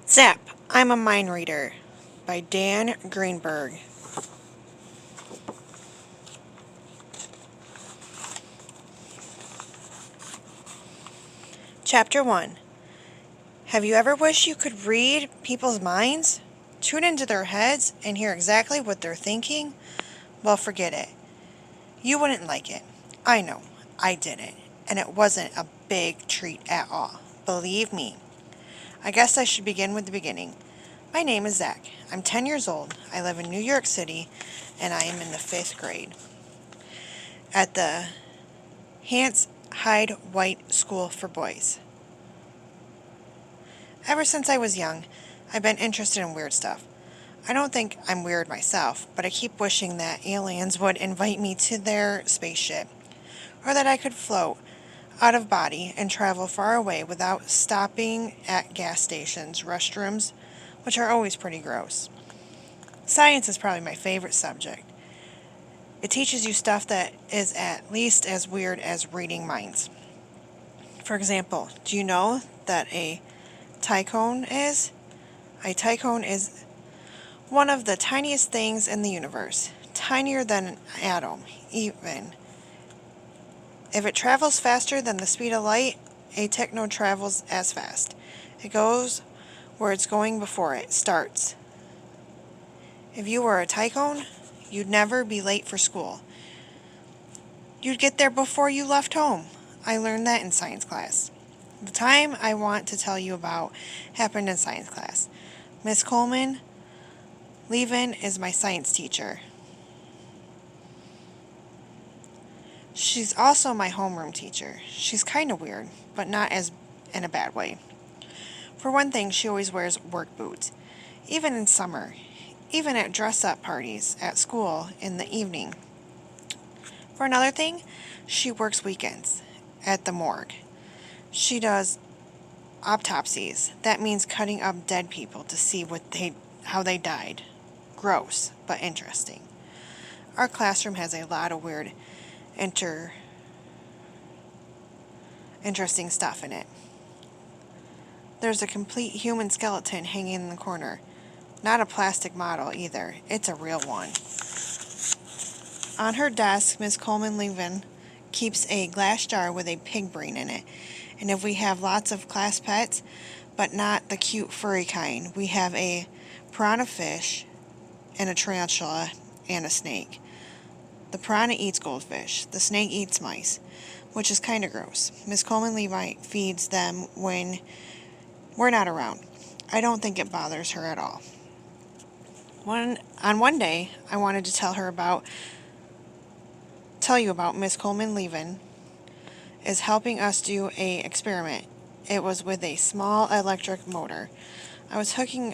Zap, I'm a Mind Reader by Dan Greenberg. Chapter 1. Have you ever wished you could read people's minds? Tune into their heads and hear exactly what they're thinking? Well, forget it. You wouldn't like it. I know. I did it. And it wasn't a big treat at all. Believe me. I guess I should begin with the beginning. My name is Zach. I'm 10 years old. I live in New York City, and I am in the 5th grade at the Hance Hyde White School for Boys. Ever since I was young, I've been interested in weird stuff. I don't think I'm weird myself, but I keep wishing that aliens would invite me to their spaceship, or that I could float out of body and travel far away without stopping at gas stations, restrooms, which are always pretty gross. Science is probably my favorite subject. It teaches you stuff that is at least as weird as reading minds. For example, do you know that a tycone is? A tycone is one of the tiniest things in the universe, tinier than an atom, even. If it travels faster than the speed of light, a techno travels as fast. It goes where it's going before it starts. If you were a tycone, you'd never be late for school. You'd get there before you left home. I learned that in science class. The time I want to tell you about happened in science class. Miss Ch1&2 is my science teacher. She's also my homeroom teacher. She's kind of weird, but not as in a bad way. For one thing, she always wears work boots, even in summer, even at dress-up parties at school in the evening. For another thing, she works weekends at the morgue. She does autopsies. That means cutting up dead people to see how they died. Gross, but interesting. Our classroom has a lot of weird, interesting stuff in it. There's a complete human skeleton hanging in the corner. Not a plastic model either. It's a real one. On her desk, Miss Ch1&2 keeps a glass jar with a pig brain in it. And if we have lots of class pets, but not the cute furry kind, we have a piranha fish and a tarantula and a snake. The piranha eats goldfish. The snake eats mice, which is kind of gross. Miss Ch1&2 feeds them when we're not around. I don't think it bothers her at all. One day, I wanted to tell you about Miss Ch1&2 is helping us do a experiment. It was with a small electric motor. I was hooking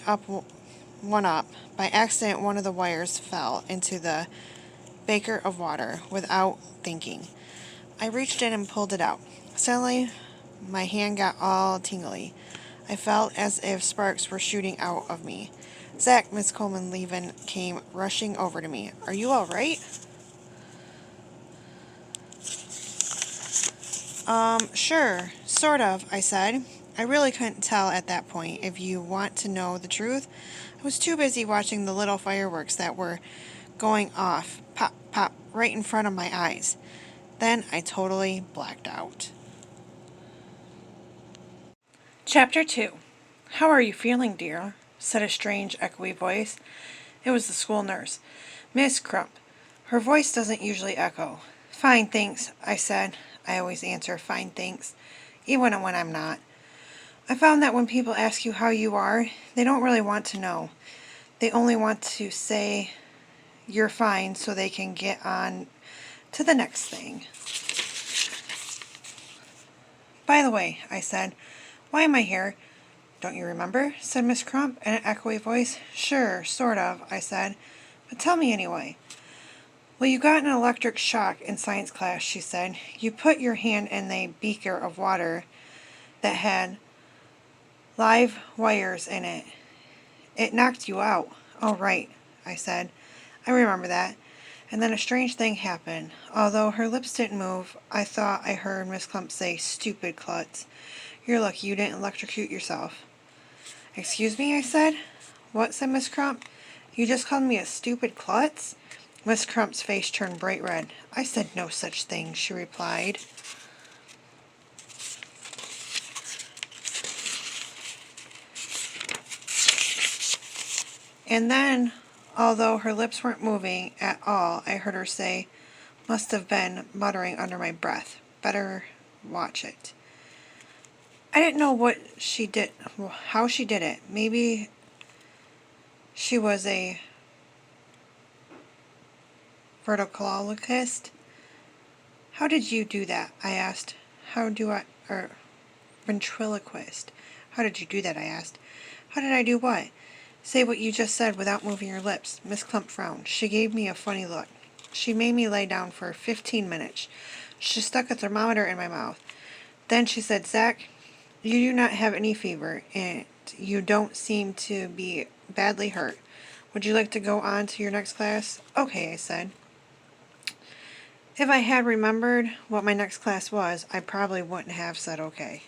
one up. By accident, one of the wires fell into the beaker of water without thinking. I reached in and pulled it out. Suddenly, my hand got all tingly. I felt as if sparks were shooting out of me. Zach, Miss Ch1&2 came rushing over to me. Are you all right? Sure, sort of, I said. I really couldn't tell at that point. If you want to know the truth, I was too busy watching the little fireworks that were going off, pop, pop, right in front of my eyes. Then I totally blacked out. Chapter 2. How are you feeling, dear? Said a strange, echoey voice. It was the school nurse, Miss Crump. Her voice doesn't usually echo. Fine, thanks, I said. I always answer fine, thanks, even when I'm not. I found that when people ask you how you are, they don't really want to know. They only want to say you're fine so they can get on to the next thing. By the way, I said, why am I here? Don't you remember? Said Miss Crump in an echoey voice. Sure, sort of, I said. But tell me anyway. Well, you got an electric shock in science class, she said. You put your hand in a beaker of water that had live wires in it. It knocked you out. Oh, right, I said. I remember that. And then a strange thing happened. Although her lips didn't move, I thought I heard Miss Clump say, stupid klutz. You're lucky you didn't electrocute yourself. Excuse me, I said. What, said Miss Crump? You just called me a stupid klutz? Miss Crump's face turned bright red. I said no such thing, she replied. And then, although her lips weren't moving at all, I heard her say, must have been muttering under my breath, better watch it. I didn't know what she did, how she did it. Maybe she was a ventriloquist. How did you do that? I asked. Ventriloquist. How did you do that? I asked. How did I do what? Say what you just said without moving your lips. Miss Clump frowned. She gave me a funny look. She made me lay down for 15 minutes. She stuck a thermometer in my mouth. Then she said, Zach, you do not have any fever, and you don't seem to be badly hurt. Would you like to go on to your next class? Okay, I said. If I had remembered what my next class was, I probably wouldn't have said okay.